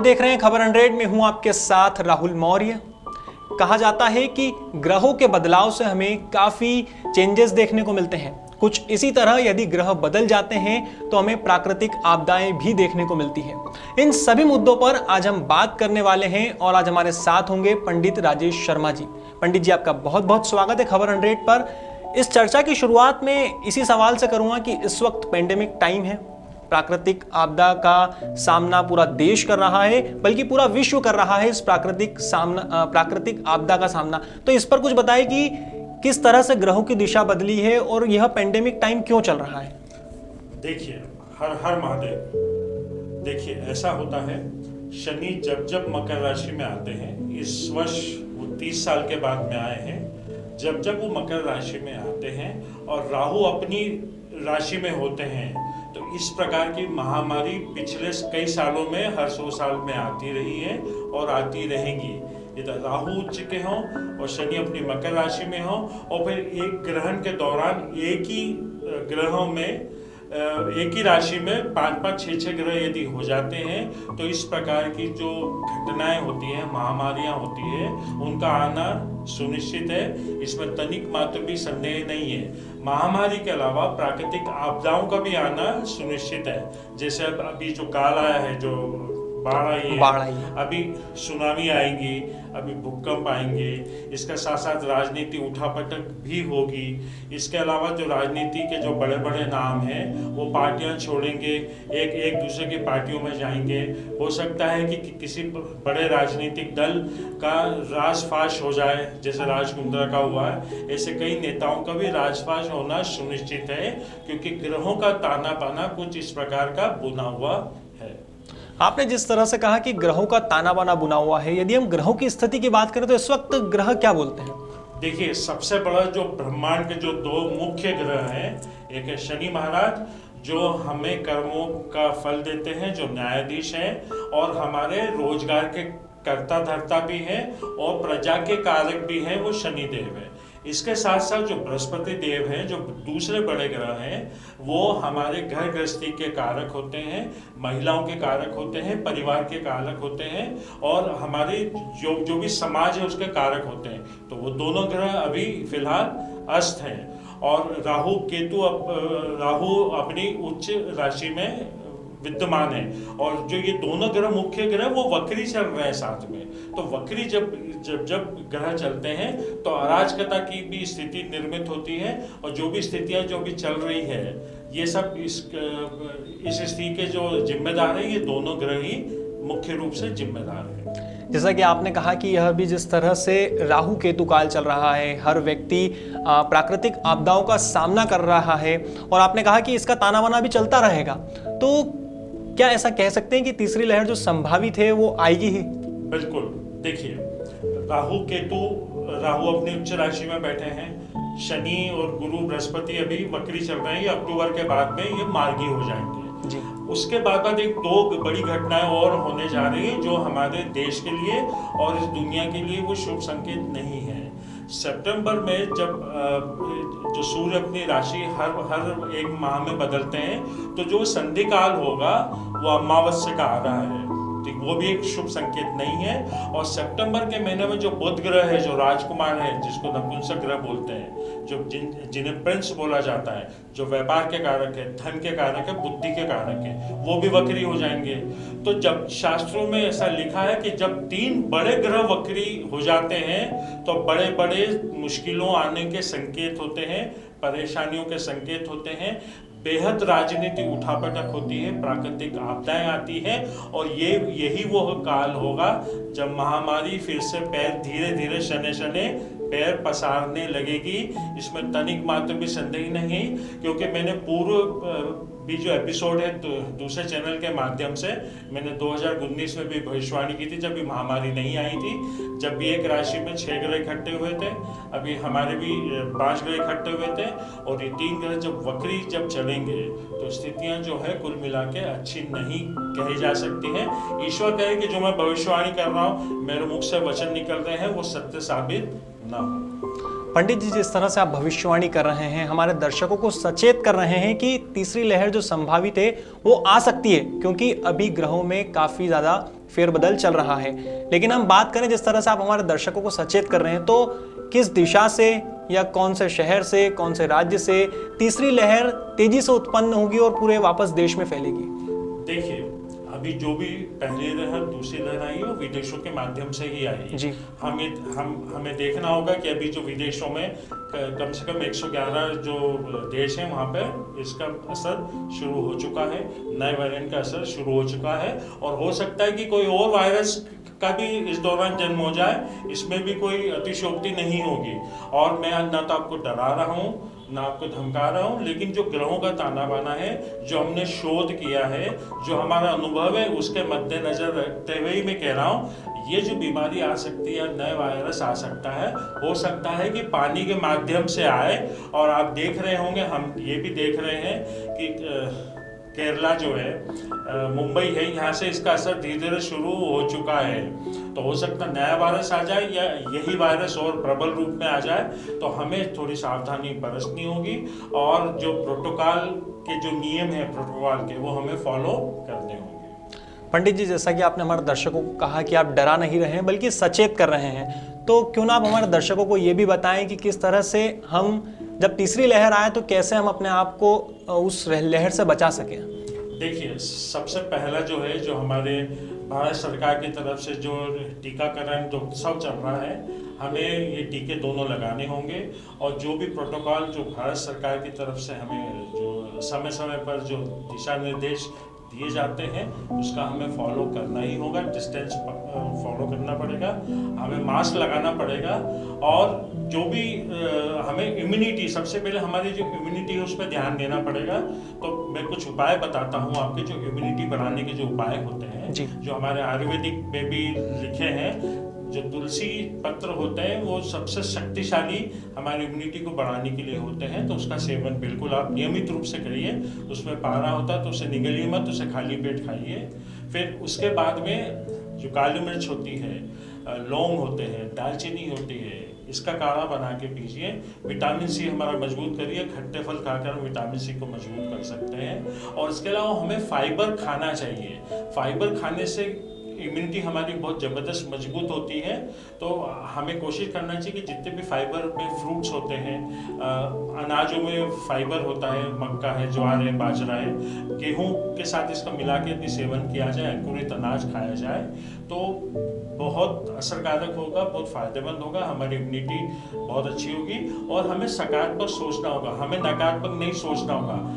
देख रहे हैं खबर 100 में हूं आपके साथ राहुल मौर्य। कहा जाता है कि ग्रहों के बदलाव से हमें काफी चेंजेस देखने को मिलते हैं। कुछ इसी तरह यदि ग्रह बदल जाते हैं तो हमें प्राकृतिक आपदाएं भी देखने को मिलती हैं। इन सभी मुद्दों पर आज हम बात करने वाले हैं और आज हमारे साथ होंगे पंडित राजेश शर्मा जी। पंडित जी, आपका बहुत बहुत स्वागत है खबर 100 पर। इस चर्चा की शुरुआत में इसी सवाल से करूंगा कि इस वक्त पेंडेमिक टाइम है, प्राकृतिक आपदा का सामना पूरा देश कर रहा है, बल्कि पूरा विश्व कर रहा है इस प्राकृतिक आपदा का सामना। तो इस पर कुछ बताएं कि किस तरह से ग्रहों की दिशा बदली है और यह पेंडेमिक टाइम क्यों चल रहा है। देखिए, हर हर महादेव। देखिए, ऐसा होता है, शनि जब जब मकर राशि में आते हैं, इस वर्ष वो 30 साल के बाद में आए हैं, जब जब वो मकर राशि में आते हैं और राहु अपनी राशि में होते हैं, तो इस प्रकार की महामारी पिछले कई सालों में हर 100 साल में आती रही है और आती रहेंगी। इधर राहु उच्च के हों और शनि अपनी मकर राशि में हो और फिर एक ग्रहण के दौरान एक ही ग्रहों में एक ही राशि में 5-5, 6-6 ग्रह यदि हो जाते हैं, तो इस प्रकार की जो घटनाएं होती हैं, महामारियां होती है, उनका आना सुनिश्चित है। इसमें तनिक मात्र भी संदेह नहीं है। महामारी के अलावा प्राकृतिक आपदाओं का भी आना सुनिश्चित है। जैसे अभी जो काल आया है, जो बाढ़ आई है, अभी सुनामी आएगी, अभी भूकंप आएंगे, इसके साथ साथ राजनीति उठापटक भी होगी। इसके अलावा जो राजनीति के जो बड़े बड़े नाम हैं, वो पार्टियां छोड़ेंगे, एक दूसरे की पार्टियों में जाएंगे। हो सकता है कि किसी बड़े राजनीतिक दल का राजफाश हो जाए, जैसे राजकुंद्रा का हुआ है। ऐसे कई नेताओं का भी राजफाश होना सुनिश्चित है, क्योंकि ग्रहों का ताना बाना कुछ इस प्रकार का बुना हुआ है। आपने जिस तरह से कहा कि ग्रहों का ताना बाना बुना हुआ है, यदि हम ग्रहों की स्थिति की बात करें तो इस वक्त ग्रह क्या बोलते हैं? देखिए, सबसे बड़ा जो ब्रह्मांड के जो 2 मुख्य ग्रह हैं, एक है शनि महाराज, जो हमें कर्मों का फल देते हैं, जो न्यायाधीश हैं और हमारे रोजगार के कर्ता धर्ता भी हैं और प्रजा के कारक भी हैं, वो शनिदेव है। इसके साथ साथ जो बृहस्पति देव हैं, जो दूसरे बड़े ग्रह हैं, वो हमारे घर गृहस्थी के कारक होते हैं, महिलाओं के कारक होते हैं, परिवार के कारक होते हैं और हमारे जो भी समाज है उसके कारक होते हैं। तो वो दोनों ग्रह अभी फिलहाल अस्त हैं और राहु अपनी उच्च राशि में विद्यमान है और जो ये दोनों ग्रह मुख्य ग्रह वो वक्री चल रहे हैं साथ में। तो वक्री जब ग्रह चलते हैं तो अराजकता की भी स्थिति निर्मित होती है और जो भी स्थितियां जो भी चल रही है, ये सब इस स्थिति के जो जिम्मेदार है, ये दोनों ग्रह ही मुख्य रूप से जिम्मेदार है। जैसा कि आपने कहा कि यह भी जिस तरह से राहु केतु काल चल रहा है, हर व्यक्ति प्राकृतिक आपदाओं का सामना कर रहा है और आपने कहा कि इसका ताना बाना भी चलता रहेगा, तो क्या ऐसा कह सकते हैं कि तीसरी लहर जो संभावित है वो आएगी ही? बिल्कुल। देखिए, राहु अपनी उच्च राशि में बैठे हैं, शनि और गुरु बृहस्पति अभी वक्री चल रहे हैं, ये अक्टूबर के बाद में ये मार्गी हो जाएंगे जी। उसके बाद एक 2 बड़ी घटनाएं और होने जा रही है, जो हमारे देश के लिए और इस दुनिया के लिए वो शुभ संकेत नहीं है। सितंबर में जब जो सूर्य अपनी राशि हर एक माह में बदलते हैं, तो जो संधि काल होगा वो अमावस्या का आ रहा है, तो वो भी एक शुभ संकेत नहीं है। और सितंबर के महीने में जो बुध ग्रह है, जो राजकुमार है, जिसको नपुंसक ग्रह बोलते हैं, जो जिन्हें प्रिंस बोला जाता है, जो व्यापार के कारक है, धन के कारक है, बुद्धि के कारक है, वो भी वक्री हो जाएंगे। तो जब शास्त्रों में ऐसा लिखा है कि जब 3 बड़े ग्रह वक्री हो जाते हैं तो बड़े बड़े मुश्किलों आने के संकेत होते हैं, परेशानियों के संकेत होते हैं, बेहद राजनीति उठापटक होती है, प्राकृतिक आपदाएं आती हैं और यही वो काल होगा जब महामारी फिर से पैर धीरे धीरे शने पैर पसारने लगेगी। इसमें तनिक मात्र भी संदेह नहीं, क्योंकि मैंने पूर्व भी जो एपिसोड है तो दूसरे चैनल के माध्यम से मैंने 2019 में भी भविष्यवाणी की थी, जब भी महामारी नहीं आई थी, जब भी एक राशि में 6 ग्रह इकट्ठे हुए थे, अभी हमारे भी 5 ग्रह इकट्ठे हुए थे और ये 3 ग्रह जब वक्री जब चलेंगे तो स्थितियां जो है कुल मिला के अच्छी नहीं कही जा सकती हैं। ईश्वर कहे कि जो मैं भविष्यवाणी कर रहा हूँ, मेरे मुख से वचन निकल रहे हैं, वो सत्य साबित ना हो। पंडित जी, जिस तरह से आप भविष्यवाणी कर रहे हैं, हमारे दर्शकों को सचेत कर रहे हैं कि तीसरी लहर जो संभावित है वो आ सकती है, क्योंकि अभी ग्रहों में काफी ज्यादा फेरबदल चल रहा है। लेकिन हम बात करें, जिस तरह से आप हमारे दर्शकों को सचेत कर रहे हैं, तो किस दिशा से या कौन से शहर से, कौन से राज्य से तीसरी लहर तेजी से उत्पन्न होगी और पूरे वापस देश में फैलेगी? देखिए, अभी जो भी पहली लहर, दूसरी लहर आई है वो विदेशों के माध्यम से ही आई जी। हमें देखना होगा कि अभी जो विदेशों में कम से कम 111 जो देश हैं वहाँ पे इसका असर शुरू हो चुका है, नए वेरिएंट का असर शुरू हो चुका है। और हो सकता है कि कोई और वायरस का भी इस दौरान जन्म हो जाए, इसमें भी कोई अतिशयोक्ति नहीं होगी। और मैं ना तो आपको डरा रहा हूँ ना आपको धमका रहा हूँ, लेकिन जो ग्रहों का ताना बाना है, जो हमने शोध किया है, जो हमारा अनुभव है, उसके मद्देनजर रखते हुए ही मैं कह रहा हूँ ये जो बीमारी आ सकती है, नया वायरस आ सकता है, हो सकता है कि पानी के माध्यम से आए। और आप देख रहे होंगे, हम ये भी देख रहे हैं कि केरला जो है, मुंबई है, यहाँ से इसका असर धीरे धीरे शुरू हो चुका है। तो हो सकता है नया वायरस आ जाए या यही वायरस और प्रबल रूप में आ जाए, तो हमें थोड़ी सावधानी बरतनी होगी। और जो प्रोटोकॉल के जो नियम है प्रोटोकॉल के, वो हमें फॉलो करने होंगे। पंडित जी, जैसा कि आपने हमारे दर्शकों को कहा कि आप डरा नहीं रहे हैं बल्कि सचेत कर रहे हैं, तो क्यों ना आप हमारे दर्शकों को ये भी बताएं कि किस तरह से हम, जब तीसरी लहर आए तो कैसे हम अपने आप को उस लहर से बचा सकें? देखिए, सबसे पहला जो है, जो हमारे भारत सरकार की तरफ से जो टीकाकरण जो सब चल रहा है, हमें ये टीके दोनों लगाने होंगे। और जो भी प्रोटोकॉल जो भारत सरकार की तरफ से हमें जो समय समय पर जो दिशा निर्देश दिए जाते हैं, उसका हमें फॉलो करना ही होगा। डिस्टेंस फॉलो करना पड़ेगा, हमें मास्क लगाना पड़ेगा। और जो भी हमें इम्यूनिटी, सबसे पहले हमारी जो इम्यूनिटी है उस पर ध्यान देना पड़ेगा। तो मैं कुछ उपाय बताता हूँ आपके, जो इम्यूनिटी बढ़ाने के जो उपाय होते हैं, जो हमारे आयुर्वेदिक में भी लिखे हैं। जो तुलसी पत्र होते हैं वो सबसे शक्तिशाली हमारी इम्यूनिटी को बढ़ाने के लिए होते हैं। तो उसका सेवन बिल्कुल आप नियमित रूप से करिए। उसमें पारा होता है तो उसे निगलिए मत, उसे खाली पेट खाइए। फिर उसके बाद में जो काली मिर्च होती है, लौंग होते हैं, दालचीनी होती है, इसका काढ़ा बना के पीजिए। विटामिन सी हमारा मजबूत करिए, खट्टे फल खाकर हम विटामिन सी को मजबूत कर सकते हैं। और इसके अलावा हमें फाइबर खाना चाहिए। फाइबर खाने से इम्यूनिटी हमारी बहुत ज़बरदस्त मजबूत होती है। तो हमें कोशिश करना चाहिए कि जितने भी फाइबर में फ्रूट्स होते हैं, अनाजों में फाइबर होता है, मक्का है, ज्वार है, बाजरा है, गेहूं के साथ इसका मिला के यदि सेवन किया जाए, अंकुरित अनाज खाया जाए, तो बहुत असरकारक होगा, बहुत फायदेमंद होगा, हमारी इम्यूनिटी बहुत अच्छी होगी। और हमें सकारात्मक सोचना होगा, हमें नकारात्मक नहीं सोचना होगा।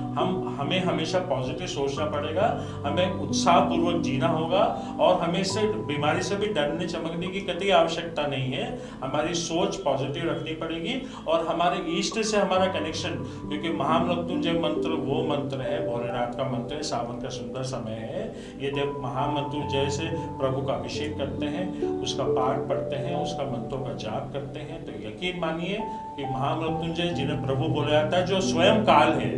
हमें हमेशा पॉजिटिव सोचना पड़ेगा, हमें उत्साहपूर्वक जीना होगा। और हमें इससे बीमारी से भी डरने चमकने की कतई आवश्यकता नहीं है। हमारी सोच पॉजिटिव रखनी पड़ेगी। और हमारे ईष्ट से हमारा कनेक्शन, क्योंकि महामृत्युंजय मंत्र वो मंत्र है, भोलेनाथ का मंत्र है, सावन का सुंदर समय है। ये जब महामृत्युंजय से प्रभु का अभिषेक करते हैं, उसका पाठ पढ़ते हैं, उसका मंत्रों का जाप करते हैं, तो यकीन मानिए कि महामृत्युंजय, जिन्हें प्रभु बोला जाता है, जो स्वयं काल है,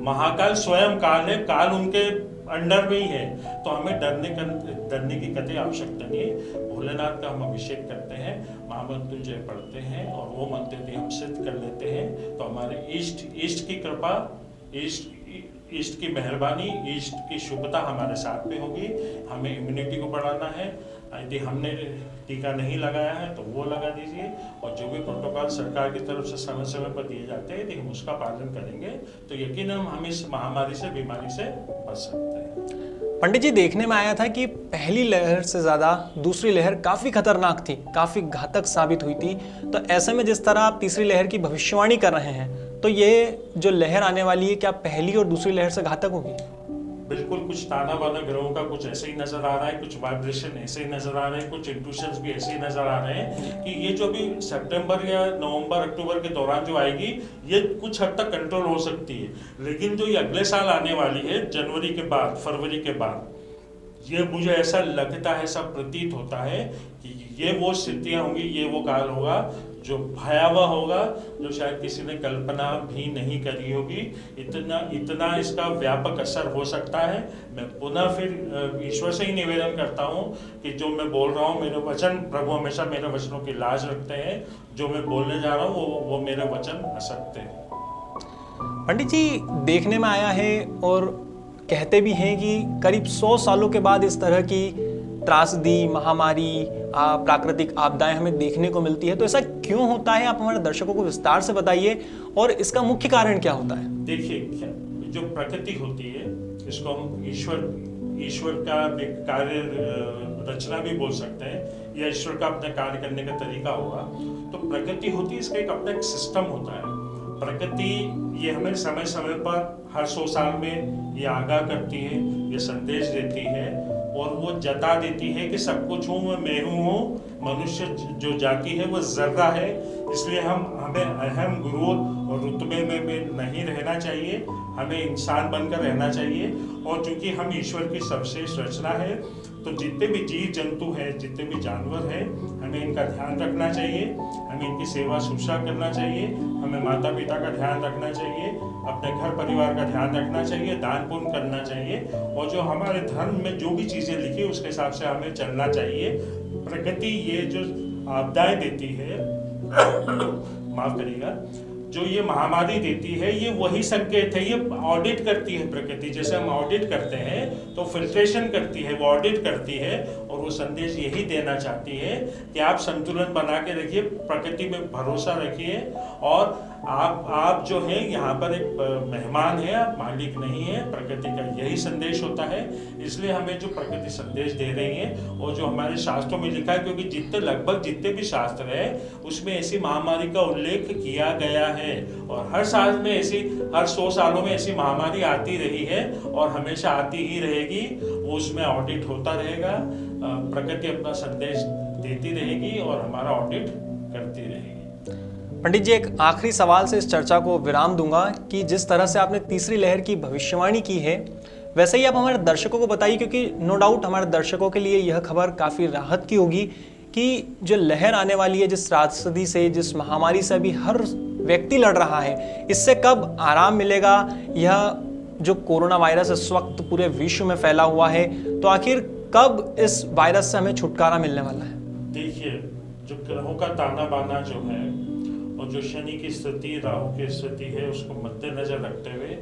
महाकाल स्वयं काल है, काल उनके अंडर में ही है। तो हमें डरने की कतई आवश्यकता नहीं है। भोलेनाथ का हम अभिषेक करते हैं, महामृत्युंजय पढ़ते हैं, और वो मंत्र यदि हम सिद्ध कर लेते हैं, तो हमारे इष्ट की कृपा, ईस्ट की मेहरबानी, ईस्ट की शुभता हमारे साथ में होगी। हमें इम्यूनिटी को बढ़ाना है। यदि हमने टीका नहीं लगाया है तो वो लगा दीजिए। और जो भी प्रोटोकॉल सरकार की तरफ से समय समय पर दिए जाते हैं, यदि हम उसका पालन करेंगे तो यकीनन हम इस महामारी से, बीमारी से बच सकते हैं। पंडित जी, देखने में आया था कि पहली लहर से ज़्यादा दूसरी लहर काफ़ी खतरनाक थी, काफ़ी घातक साबित हुई थी। तो ऐसे में जिस तरह आप तीसरी लहर की भविष्यवाणी कर रहे हैं, तो ये जो लहर आने वाली है, क्या पहली और दूसरी लहर से घातक होगी? बिल्कुल, कुछ ताना बाना ग्रहों का कुछ ऐसे ही नजर आ रहा है, कुछ वाइब्रेशन ऐसे ही नजर आ रहे हैं, कुछ इंट्यूशंस भी ऐसे ही नजर आ रहे हैं कि ये जो भी सितंबर या नवंबर अक्टूबर के दौरान जो आएगी, ये कुछ हद तक कंट्रोल हो सकती है। लेकिन जो ये अगले साल आने वाली है, जनवरी के बाद, फरवरी के बाद, ये मुझे ऐसा लगता है, ऐसा प्रतीत होता है कि ये वो स्थितियां होंगी, ये वो काल होगा जो भयावह होगा, जो शायद किसी ने कल्पना भी नहीं करी होगी। इतना इसका व्यापक असर हो सकता है। मैं पुनः फिर ईश्वर से ही निवेदन करता हूँ कि जो मैं बोल रहा हूँ, मेरे वचन, प्रभु हमेशा मेरे वचनों की लाज रखते हैं। जो मैं बोलने जा रहा हूँ वो मेरे वचन असत्य हैं। पंडित जी, देखने में आया है और कहते भी हैं कि करीब 100 सालों के बाद इस तरह की त्रासदी, महामारी, प्राकृतिक आपदाएं हमें देखने को मिलती है। तो ऐसा क्यों होता है, आप हमारे दर्शकों को विस्तार से बताइए और इसका मुख्य कारण क्या होता है? देखिए, जो प्रकृति होती है, इसको हम ईश्वर का कार्य रचना भी बोल सकते हैं, या ईश्वर का अपना कार्य करने का तरीका होगा। तो प्रकृति होती है, इसका एक अपना एक सिस्टम होता है। प्रकृति ये हमें समय समय पर हर 100 साल में ये आगाह करती है, ये संदेश देती है और वो जता देती है कि सब कुछ हूँ मैं हूँ। मनुष्य जो जाति है वो जर्रा है, इसलिए हमें अहम गुरु और रुतबे में नहीं रहना चाहिए, हमें इंसान बनकर रहना चाहिए। और चूंकि हम ईश्वर की सर्वश्रेष्ठ रचना है, तो जितने भी जीव जंतु हैं, जितने भी जानवर हैं, हमें इनका ध्यान रखना चाहिए, हमें इनकी सेवा शुश्रूषा करना चाहिए, हमें माता पिता का ध्यान रखना चाहिए, अपने घर परिवार का ध्यान रखना चाहिए, दान पुण्य करना चाहिए, और जो हमारे धर्म में जो भी चीज़ें लिखी है उसके हिसाब से हमें चलना चाहिए। प्रकृति ये जो आपदाएं देती है माफ करिएगा, जो ये महामारी देती है, ये वही संकेत है, ये ऑडिट करती है प्रकृति। जैसे हम ऑडिट करते हैं तो फिल्ट्रेशन करती है, वो ऑडिट करती है, और वो संदेश यही देना चाहती है कि आप संतुलन बना के रखिए, प्रकृति में भरोसा रखिए, और आप जो है यहाँ पर एक मेहमान है, आप मालिक नहीं है। प्रकृति का यही संदेश होता है। इसलिए हमें जो प्रकृति संदेश दे रही है और जो हमारे शास्त्रों में लिखा है, क्योंकि लगभग जितने भी शास्त्र है उसमें ऐसी महामारी का उल्लेख किया गया है, और हर साल में ऐसी, हर 100 सालों में ऐसी महामारी आती रही है और हमेशा आती ही रहेगी। वो उसमें ऑडिट होता रहेगा, प्रकृति अपना संदेश देती रहेगी और हमारा ऑडिट करती रहेगी। पंडित जी, एक आखिरी सवाल से इस चर्चा को विराम दूंगा कि जिस तरह से आपने तीसरी लहर की भविष्यवाणी की है, वैसे ही आप हमारे दर्शकों को बताइए, क्योंकि नो डाउट हमारे दर्शकों के लिए यह खबर काफ़ी राहत की होगी कि जो लहर आने वाली है, जिस त्रासदी से, जिस महामारी से अभी हर व्यक्ति लड़ रहा है, इससे कब आराम मिलेगा। यह जो कोरोना वायरस इस वक्त पूरे विश्व में फैला हुआ है, तो आखिर कब इस वायरस से हमें छुटकारा मिलने वाला है? देखिए, जो ग्रहों का ताना बाना जो है और जो शनि की स्थिति, राहु की स्थिति है, उसको मद्देनजर रखते हुए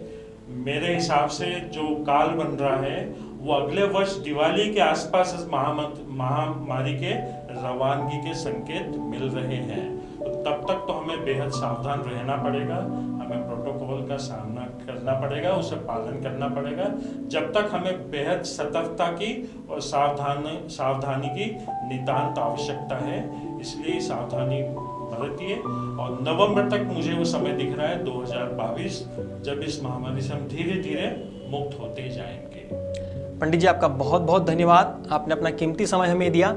मेरे हिसाब से जो काल बन रहा है वो अगले वर्ष दिवाली के आसपास इस महामारी के रवानगी के संकेत मिल रहे हैं। तो तब तक तो हमें बेहद सावधान रहना पड़ेगा, हमें प्रोटोकॉल का सामना करना पड़ेगा, उसे पालन करना पड़ेगा। जब तक हमें बेहद सतर्कता की और सावधानी की नितांत आवश्यकता है, इसलिए सावधानी बरतिए। और नवंबर तक मुझे वो समय दिख रहा है 2022, जब इस महामारी से हम धीरे धीरे मुक्त होते जाएंगे। पंडित जी, आपका बहुत बहुत धन्यवाद, आपने अपना कीमती समय हमें दिया।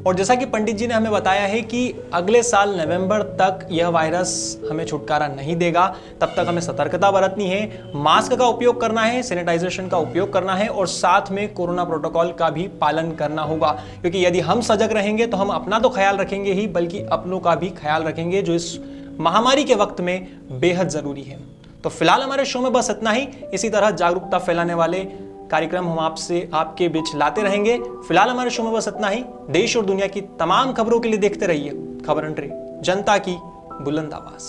और जैसा कि पंडित जी ने हमें बताया है कि अगले साल नवंबर तक यह वायरस हमें छुटकारा नहीं देगा, तब तक हमें सतर्कता बरतनी है, मास्क का उपयोग करना है, सैनिटाइजेशन का उपयोग करना है, और साथ में कोरोना प्रोटोकॉल का भी पालन करना होगा। क्योंकि यदि हम सजग रहेंगे तो हम अपना तो ख्याल रखेंगे ही, बल्कि अपनों का भी ख्याल रखेंगे, जो इस महामारी के वक्त में बेहद जरूरी है। तो फिलहाल हमारे शो में बस इतना ही। इसी तरह जागरूकता फैलाने वाले कार्यक्रम हम आपके बीच लाते रहेंगे। फिलहाल हमारे शो में बस इतना ही। देश और दुनिया की तमाम खबरों के लिए देखते रहिए खबर अंतरी, जनता की बुलंद आवाज।